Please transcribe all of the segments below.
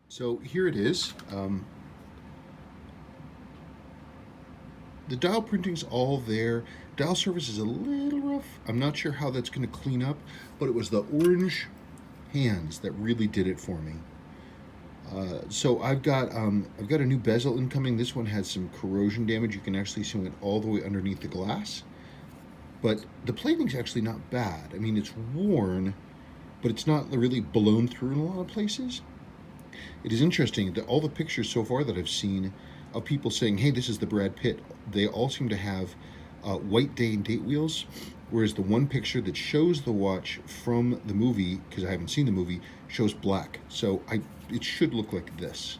So here it is. The dial printing's all there. Dial surface is a little rough. I'm not sure how that's going to clean up, but it was the orange hands that really did it for me. So I've got a new bezel incoming. This one has some corrosion damage. You can actually see it all the way underneath the glass, but the plating's actually not bad. I mean, it's worn, but it's not really blown through in a lot of places. It is interesting that all the pictures so far that I've seen of people saying, "Hey, this is the Brad Pitt," they all seem to have white day and date wheels, whereas the one picture that shows the watch from the movie, because I haven't seen the movie, shows black. So it should look like this.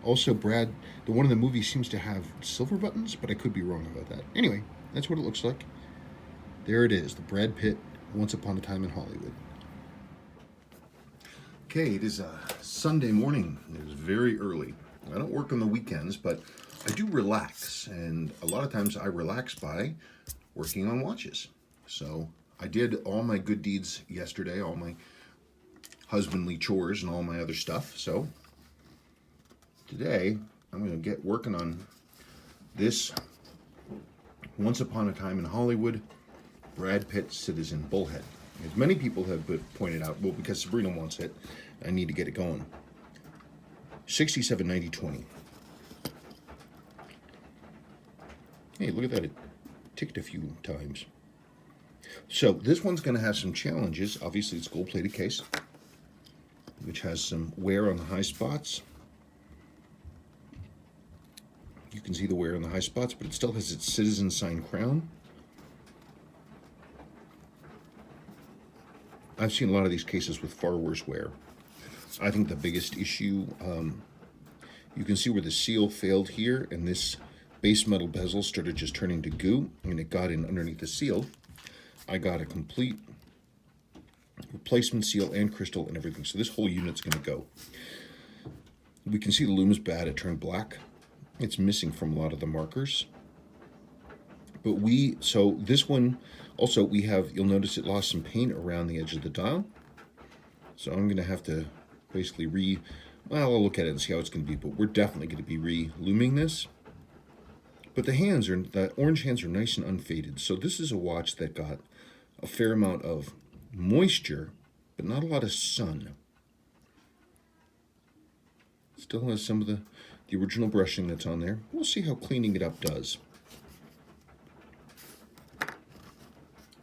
Also, the one in the movie seems to have silver buttons, but I could be wrong about that. Anyway, that's what it looks like. There it is, the Brad Pitt Once Upon a Time in Hollywood. Okay, it is a Sunday morning. It is very early. I don't work on the weekends, but I do relax, and a lot of times I relax by working on watches. So I did all my good deeds yesterday, all my husbandly chores and all my other stuff. So today I'm going to get working on this Once Upon a Time in Hollywood Brad Pitt Citizen Bullhead. As many people have pointed out, well, because Sabrina wants it, I need to get it going. 679020. Hey, look at that. It ticked a few times. So this one's going to have some challenges. Obviously, it's gold-plated case, which has some wear on the high spots. You can see the wear on the high spots, but it still has its citizen sign crown. I've seen a lot of these cases with far worse wear. I think the biggest issue, you can see where the seal failed here, and this base metal bezel started just turning to goo, and it got in underneath the seal. I got a complete replacement seal and crystal and everything, so this whole unit's going to go. We can see the lume is bad. It turned black. It's missing from a lot of the markers. But so this one, also you'll notice it lost some paint around the edge of the dial. So I'm going to have to basically I'll look at it and see how it's going to be, but we're definitely going to be re-luming this. But the orange hands are nice and unfaded. So this is a watch that got a fair amount of moisture, but not a lot of sun. Still has some of the original brushing that's on there. We'll see how cleaning it up does.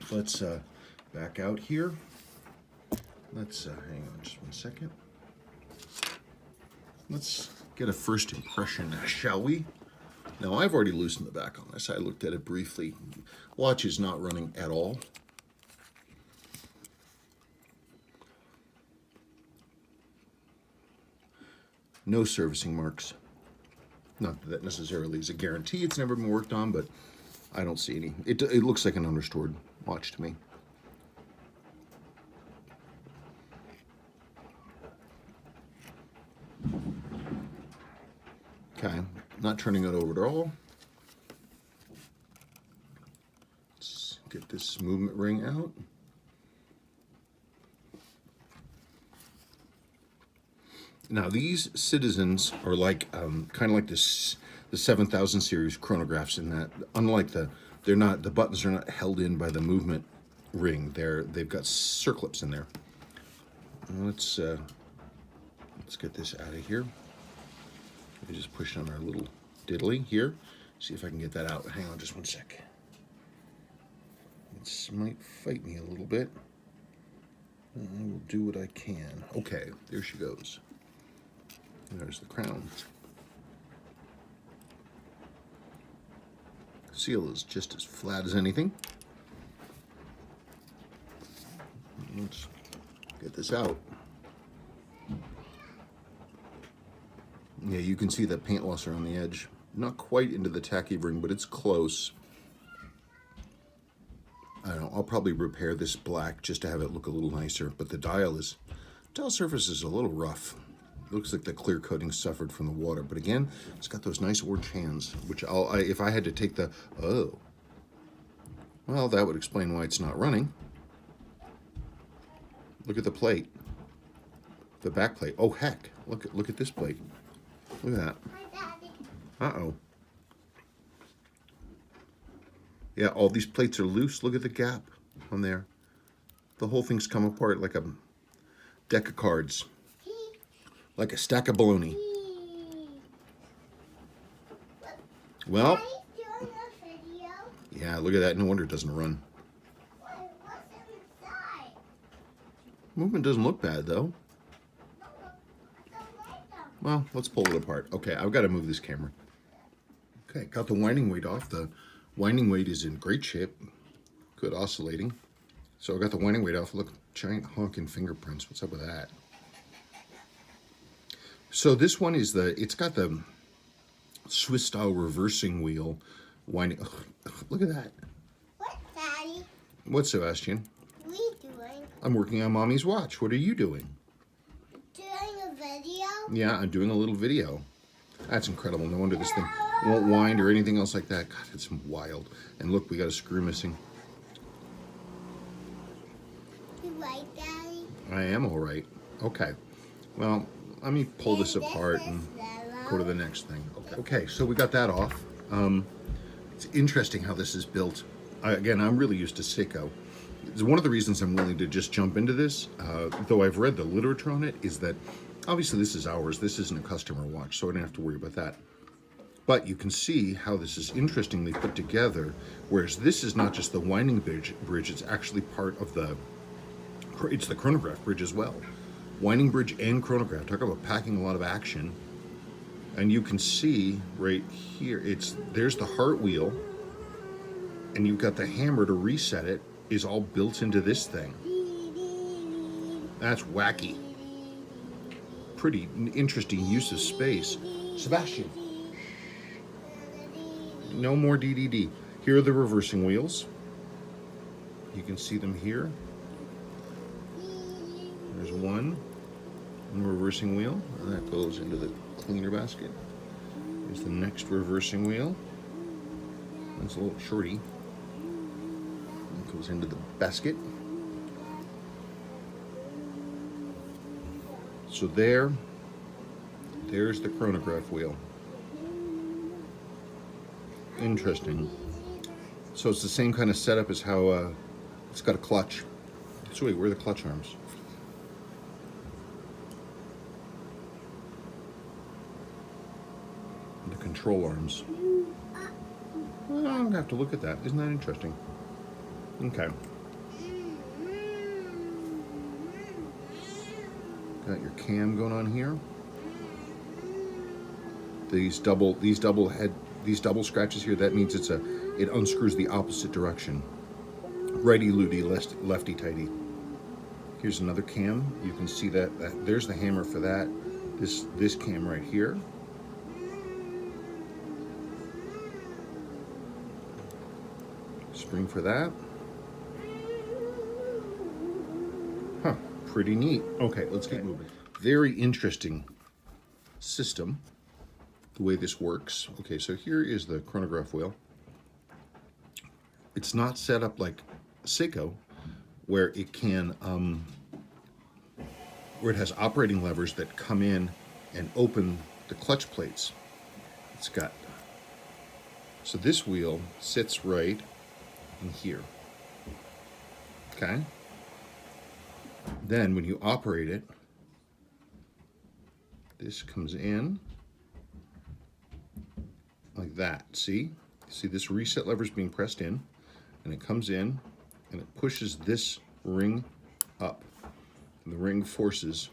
Let's back out here. Let's hang on just one second. Let's get a first impression, shall we? Now, I've already loosened the back on this. I looked at it briefly. Watch is not running at all. No servicing marks. Not that necessarily is a guarantee. It's never been worked on, but I don't see any. It looks like an unrestored watch to me. Okay, not turning it over at all. Let's get this movement ring out. Now these Citizens are like kind of like the 7000 series chronographs in that, unlike the buttons are not held in by the movement ring. They've got circlips in there. Let's get this out of here. We just push on our little diddly here. See if I can get that out. Hang on just one sec. This might fight me a little bit. I will do what I can. Okay, there she goes. There's the crown. Seal is just as flat as anything. Let's get this out. Yeah, you can see that paint loss around the edge. Not quite into the tacky ring, but it's close. I don't know, I'll probably repair this black just to have it look a little nicer, but the dial surface is a little rough. It looks like the clear coating suffered from the water, but again, it's got those nice orange hands, which if I had to take well, that would explain why it's not running. Look at the plate. the back plate. Oh heck! Look at this plate. Look at that. Uh-oh. Yeah, all these plates are loose. Look at the gap on there. The whole thing's come apart like a deck of cards. Like a stack of bologna. Well, yeah, look at that. No wonder it doesn't run. Movement doesn't look bad, though. Well, let's pull it apart. Okay, I've got to move this camera. Okay, got the winding weight off. The winding weight is in great shape. Good oscillating. So I got the winding weight off. Look, giant honking fingerprints. What's up with that? So this one is it's got the Swiss style reversing wheel winding. Ugh, look at that. What, Daddy? What, Sebastian? What are you doing? I'm working on Mommy's watch. What are you doing? Doing a video? Yeah, I'm doing a little video. That's incredible. No wonder this thing won't wind or anything else like that. God, it's wild. And look, we got a screw missing. You right, Daddy? I am all right. Okay. Well, let me pull this apart and go to the next thing. Okay, so we got that off. It's interesting how this is built. Again, I'm really used to Seiko. It's one of the reasons I'm willing to just jump into this, though I've read the literature on it, is that obviously this is ours. This isn't a customer watch, so I don't have to worry about that. But you can see how this is interestingly put together, whereas this is not just the winding bridge, it's actually part of it's the chronograph bridge as well. Winding bridge and chronograph. Talk about packing a lot of action. And you can see right here, there's the heart wheel, and you've got the hammer to reset it, is all built into this thing. That's wacky. Pretty interesting use of space. Sebastian. No more DDD. Here are the reversing wheels. You can see them here. There's one reversing wheel, and that goes into the cleaner basket. Here's the next reversing wheel. That's a little shorty. It goes into the basket. So there's the chronograph wheel. Interesting. So it's the same kind of setup as how it's got a clutch. So wait, where are the clutch arms? The control arms. Well, I'm gonna have to look at that. Isn't that interesting? Okay. Got your cam going on here. These double scratches here, that means it unscrews the opposite direction. Righty loody, lefty tighty. Here's another cam. You can see that there's the hammer for that. This cam right here. Spring for that. Huh, pretty neat. Okay, let's keep moving. Very interesting system, the way this works. Okay, so here is the chronograph wheel. It's not set up like Seiko, where it can, where it has operating levers that come in and open the clutch plates. It's got, so this wheel sits right in here. Okay. Then when you operate it, this comes in like that. See this reset lever is being pressed in, and it comes in and it pushes this ring up, and the ring forces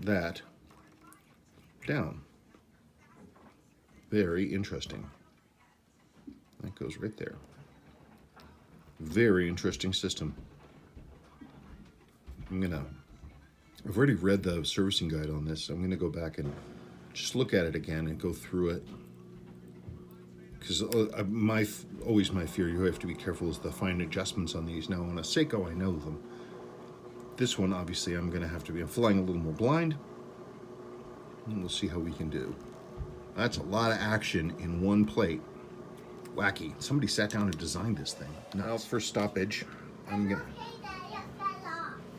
that down. Very interesting. That goes right there. Very interesting system. I've already read the servicing guide on this. So I'm gonna go back and just look at it again and go through it. Because always my fear, you have to be careful, is the fine adjustments on these. Now on a Seiko, I know them. This one, obviously, I'm flying a little more blind. And we'll see how we can do. That's a lot of action in one plate. Wacky. Somebody sat down and designed this thing. Now for stoppage, I'm gonna...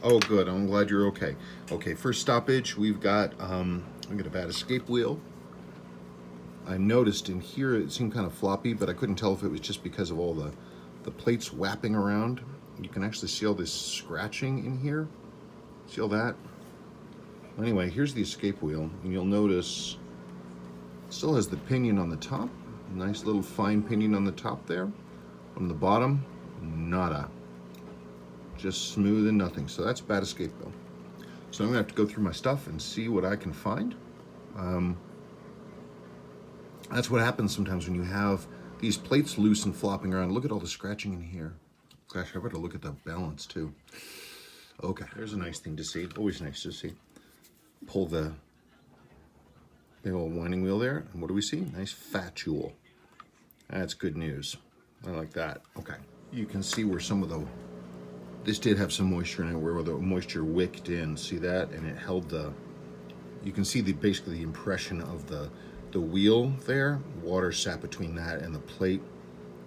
Oh, good. I'm glad you're okay. Okay, first stoppage, we've got a bad escape wheel. I noticed in here it seemed kind of floppy, but I couldn't tell if it was just because of all the plates wrapping around. You can actually see all this scratching in here. See all that? Anyway, here's the escape wheel, and you'll notice it still has the pinion on the top. Nice little fine pinion on the top there. On the bottom, nada. Just smooth and nothing. So that's bad escape wheel. So I'm gonna have to go through my stuff and see what I can find. That's what happens sometimes when you have these plates loose and flopping around. Look at all the scratching in here. Gosh, I better look at the balance too. Okay, there's a nice thing to see. Always nice to see. Pull the big old winding wheel there. And what do we see? Nice fat jewel. That's good news. I like that. Okay. You can see where some of this did have some moisture in it, where the moisture wicked in. See that? And it held you can see basically the impression of the wheel there. Water sat between that and the plate,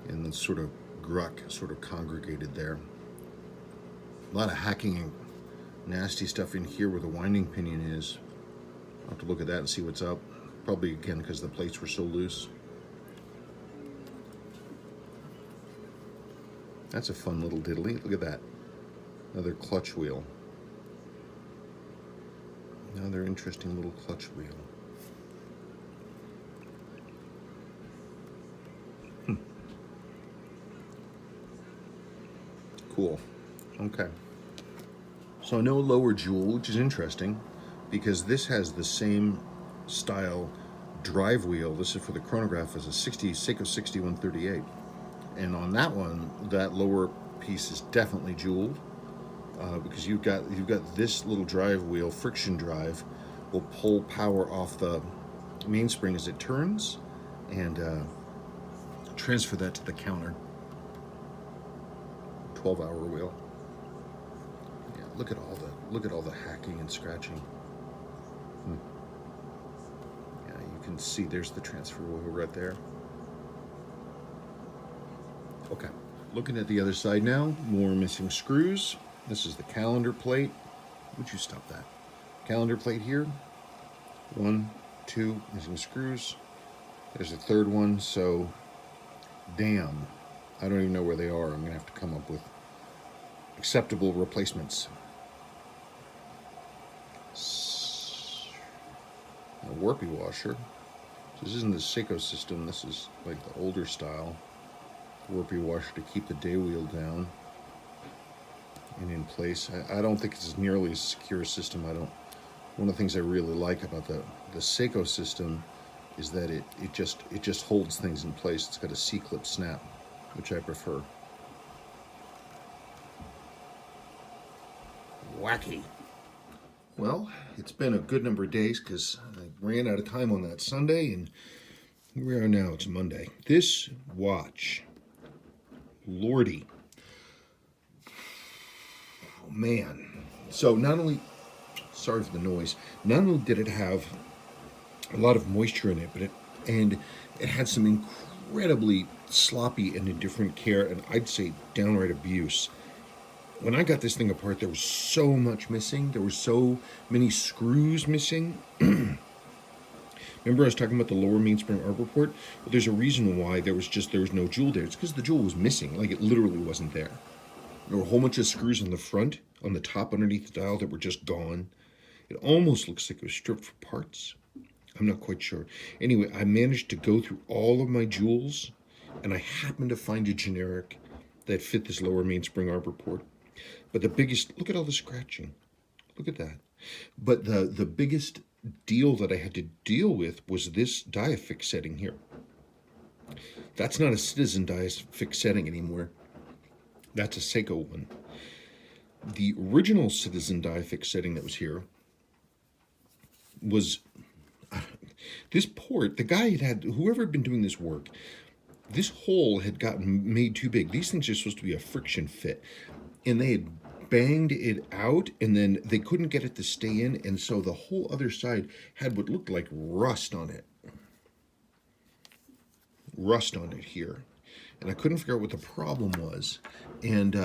and the sort of gruck sort of congregated there. A lot of hacking and nasty stuff in here where the winding pinion is. I'll have to look at that and see what's up. Probably again because the plates were so loose. That's a fun little diddly. Look at that. Another clutch wheel. Another interesting little clutch wheel. Cool. Okay. So no lower jewel, which is interesting because this has the same style drive wheel. This is for the chronograph as a Seiko 6138. And on that one, that lower piece is definitely jeweled because you've got this little drive wheel, friction drive, will pull power off the mainspring as it turns and transfer that to the counter. 12-hour wheel. Yeah, look at all the hacking and scratching. Yeah, you can see there's the transfer wheel right there. Okay, looking at the other side now, more missing screws. This is the calendar plate. Would you stop that? Calendar plate here. 1, 2 missing screws. There's a third one, so damn. I don't even know where they are. I'm gonna have to come up with acceptable replacements. A warpy washer. This isn't the Seiko system. This is like the older style warpy washer to keep the day wheel down and in place. I don't think it's nearly as secure a system. One of the things I really like about the Seiko system is that it just holds things in place. It's got a C-clip snap, which I prefer. Wacky. Well, it's been a good number of days because I ran out of time on that Sunday, and here we are now. It's Monday. This watch, lordy, oh, man. So not only, sorry for the noise, not only did it have a lot of moisture in it, but it had some incredibly sloppy and indifferent care, and I'd say downright abuse. When I got this thing apart, there was so much missing. There were so many screws missing. Remember I was talking about the lower mainspring arbor port? Well, there's a reason why there was no jewel there. It's because the jewel was missing. Like, it literally wasn't there. There were a whole bunch of screws on the front, on the top underneath the dial that were just gone. It almost looks like it was stripped for parts. I'm not quite sure. Anyway, I managed to go through all of my jewels, and I happened to find a generic that fit this lower mainspring arbor port. But the biggest, look at all the scratching. Look at that. But the biggest deal that I had to deal with was this diafix setting here. That's not a Citizen diafix setting anymore. That's a Seiko one. The original Citizen diafix setting that was here was this port. The guy whoever had been doing this work, this hole had gotten made too big. These things are supposed to be a friction fit, and they had banged it out, and then they couldn't get it to stay in, and so the whole other side had what looked like rust on it. Rust on it here. And I couldn't figure out what the problem was. And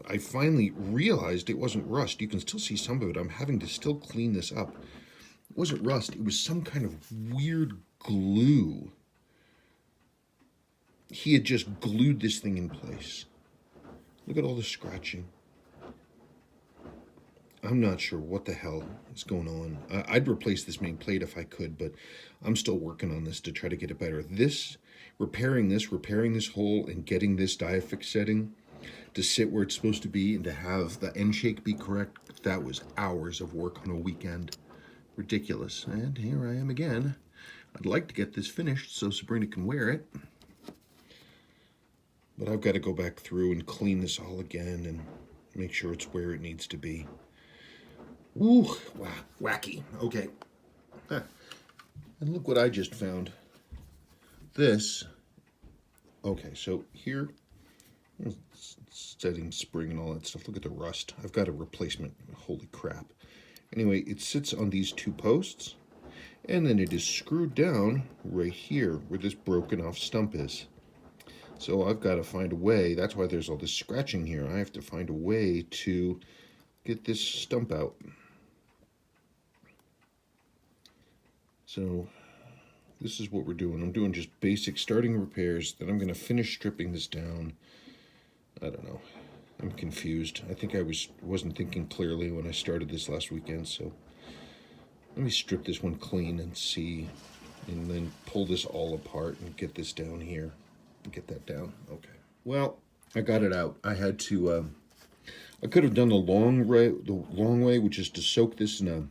I finally realized it wasn't rust. You can still see some of it. I'm having to still clean this up. It wasn't rust. It was some kind of weird glue. He had just glued this thing in place. Look at all the scratching. I'm not sure what the hell is going on. I'd replace this main plate if I could, but I'm still working on this to try to get it better. Repairing this hole and getting this diafix setting to sit where it's supposed to be and to have the end shake be correct, that was hours of work on a weekend. Ridiculous. And here I am again. I'd like to get this finished so Sabrina can wear it. But I've got to go back through and clean this all again and make sure it's where it needs to be. Ooh, wacky. Okay. Huh. And look what I just found. This. Okay, so here, setting spring and all that stuff. Look at the rust. I've got a replacement. Holy crap. Anyway, it sits on these two posts, and then it is screwed down right here where this broken off stump is. So I've got to find a way. That's why there's all this scratching here. I have to find a way to get this stump out. So this is what we're doing. I'm doing just basic starting repairs. Then I'm going to finish stripping this down. I don't know. I'm confused. I think I wasn't thinking clearly when I started this last weekend. So let me strip this one clean and see, and then pull this all apart and get this down here. Get that down. Okay. Well, I got it out. I had to. I could have done the long way, which is to soak this in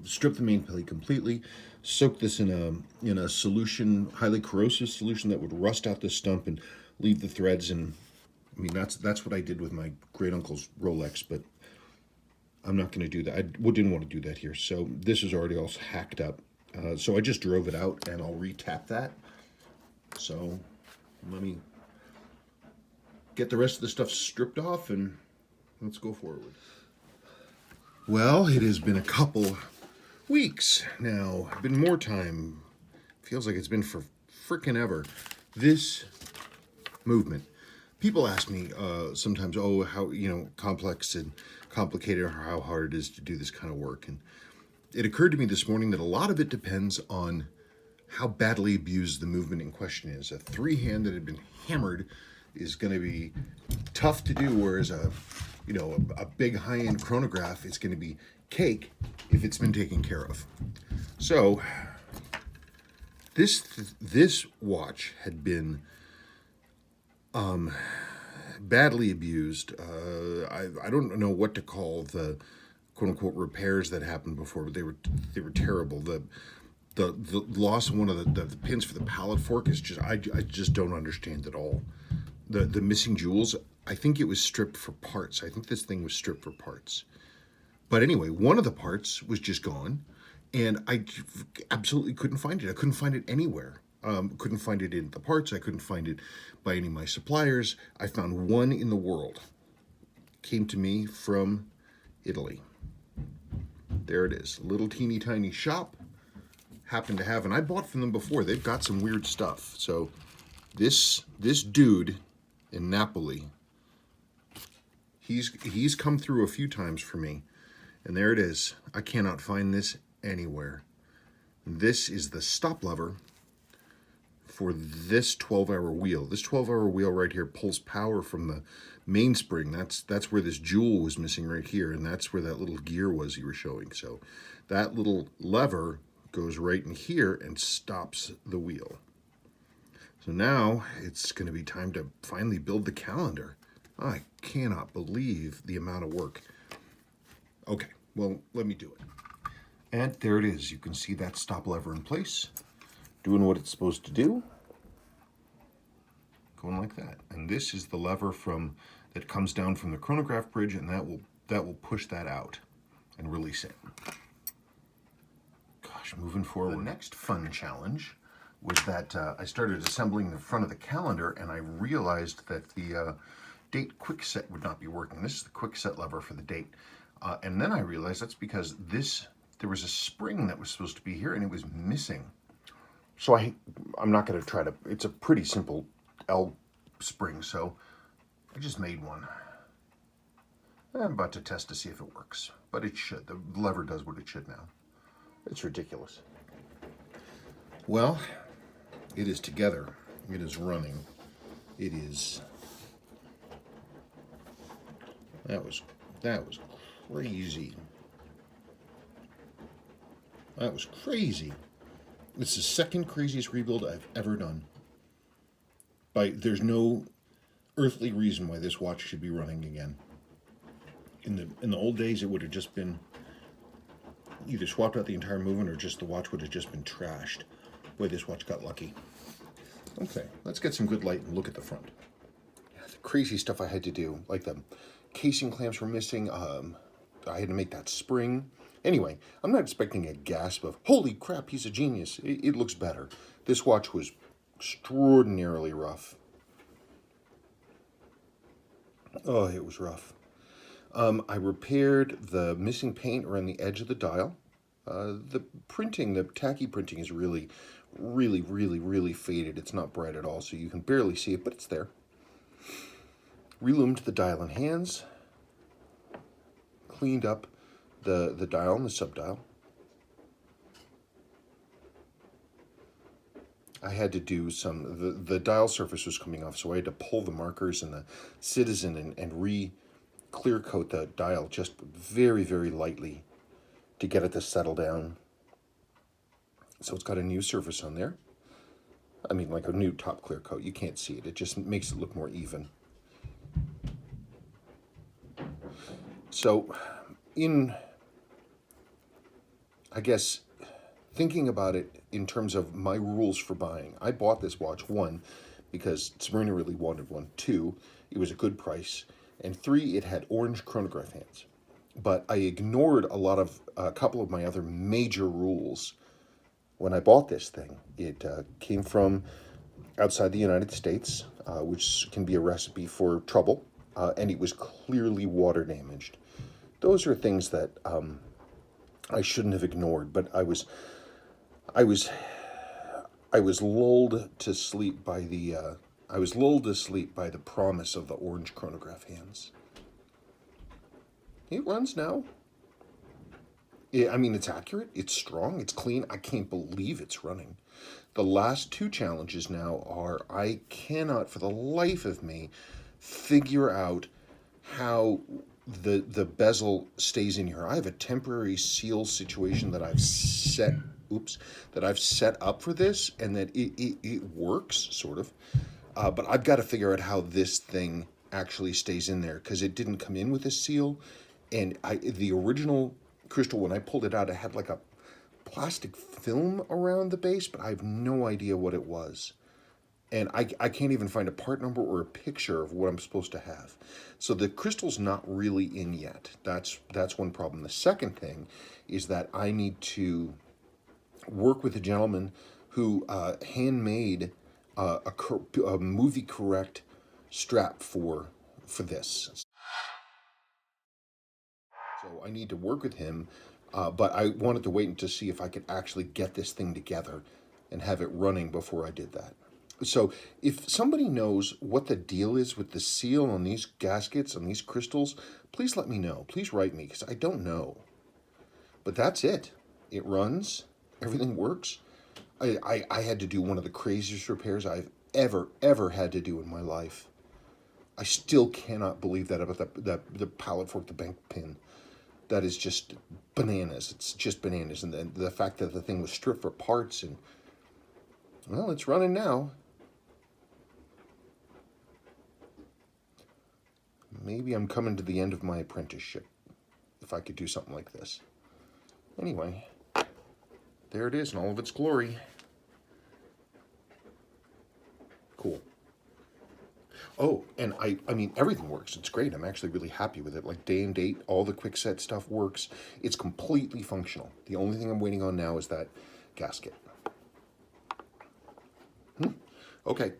strip the main plate completely, soak this in a solution, highly corrosive solution that would rust out the stump and leave the threads. And I mean that's what I did with my great uncle's Rolex, but I'm not going to do that. I didn't want to do that here. So this is already all hacked up. So I just drove it out, and I'll re-tap that. So let me get the rest of the stuff stripped off and let's go forward. Well, it has been a couple weeks now. Been more time. Feels like it's been for frickin' ever. This movement. People ask me sometimes, oh, how, complex and complicated or how hard it is to do this kind of work. And it occurred to me this morning that a lot of it depends on how badly abused the movement in question is. A three-hand that had been hammered is going to be tough to do, whereas a big high-end chronograph is going to be cake if it's been taken care of. So this watch had been badly abused. I don't know what to call the quote-unquote repairs that happened before, but they were terrible. The loss of one of the pins for the pallet fork is just I just don't understand at all. The missing jewels, I think it was stripped for parts. I think this thing was stripped for parts. But anyway, one of the parts was just gone, and I absolutely couldn't find it. I couldn't find it anywhere. Couldn't find it in the parts. I couldn't find it by any of my suppliers. I found one in the world. Came to me from Italy. There it is. A little teeny tiny shop. Happened to have, and I bought from them before. They've got some weird stuff. So this dude in Napoli, he's come through a few times for me, and there it is. I cannot find this anywhere. This is the stop lever for this 12-hour wheel. This 12-hour wheel right here pulls power from the mainspring. That's where this jewel was missing right here, and that's where that little gear was you were showing. So that little lever goes right in here and stops the wheel. So now it's going to be time to finally build the calendar. I cannot believe the amount of work. Okay, well, let me do it. And there it is. You can see that stop lever in place, doing what it's supposed to do. Going like that. And this is the lever that comes down from the chronograph bridge, and that will push that out and release it. Gosh, moving forward. The next fun challenge was that I started assembling the front of the calendar, and I realized that the date quick set would not be working. This is the quick set lever for the date. And then I realized that's because there was a spring that was supposed to be here, and it was missing. So I'm not going to try to, it's a pretty simple L spring, so I just made one. I'm about to test to see if it works, but it should. The lever does what it should now. It's ridiculous. Well, it is together. It is running. It is. That was crazy. That was crazy. It's the second craziest rebuild I've ever done. There's no earthly reason why this watch should be running again. In the old days, it would have just been either swapped out the entire movement or just the watch would have just been trashed. Boy, this watch got lucky. Okay, let's get some good light and look at the front. The crazy stuff I had to do, like the casing clamps were missing. I had to make that spring. Anyway, I'm not expecting a gasp of, holy crap, he's a genius. It looks better. This watch was extraordinarily rough. Oh, it was rough. I repaired the missing paint around the edge of the dial. The printing, the tacky printing is really, really, really, really faded. It's not bright at all, so you can barely see it, but it's there. Reloomed the dial and hands. Cleaned up the dial and the subdial. I had to do the dial surface was coming off, so I had to pull the markers and the citizen and re-clear coat the dial just very, very lightly to get it to settle down. So it's got a new surface on there. I mean, like a new top clear coat. You can't see it. It just makes it look more even. So, I guess, thinking about it in terms of my rules for buying, I bought this watch, 1, because Sabrina really wanted one, 2, it was a good price, and 3, it had orange chronograph hands. But I ignored a couple of my other major rules when I bought this thing. It came from outside the United States, which can be a recipe for trouble, and it was clearly water damaged. Those are things that I shouldn't have ignored, but I was lulled to sleep by the promise of the orange chronograph hands. It runs now. I mean, it's accurate, it's strong, it's clean. I can't believe it's running. The last 2 challenges now are, I cannot for the life of me figure out how the bezel stays in here. I have a temporary seal situation that I've set up for this, and that it works, sort of. But I've got to figure out how this thing actually stays in there, because it didn't come in with a seal. And the original crystal, when I pulled it out, it had like a plastic film around the base, but I have no idea what it was. And I can't even find a part number or a picture of what I'm supposed to have. So the crystal's not really in yet. That's one problem. The second thing is that I need to work with a gentleman who handmade a movie correct strap for this. So I need to work with him, but I wanted to wait to see if I could actually get this thing together and have it running before I did that. So if somebody knows what the deal is with the seal on these gaskets, on these crystals, please let me know. Please write me, because I don't know. But that's it. It runs. Everything works. I had to do one of the craziest repairs I've ever had to do in my life. I still cannot believe that about the pallet fork, the bank pin. That is just bananas. It's just bananas. And the fact that the thing was stripped for parts, and, well, it's running now. Maybe I'm coming to the end of my apprenticeship, if I could do something like this. Anyway, there it is in all of its glory. Cool. Oh, and I mean, everything works. It's great. I'm actually really happy with it. Like day and date, all the quick set stuff works. It's completely functional. The only thing I'm waiting on now is that gasket. Okay,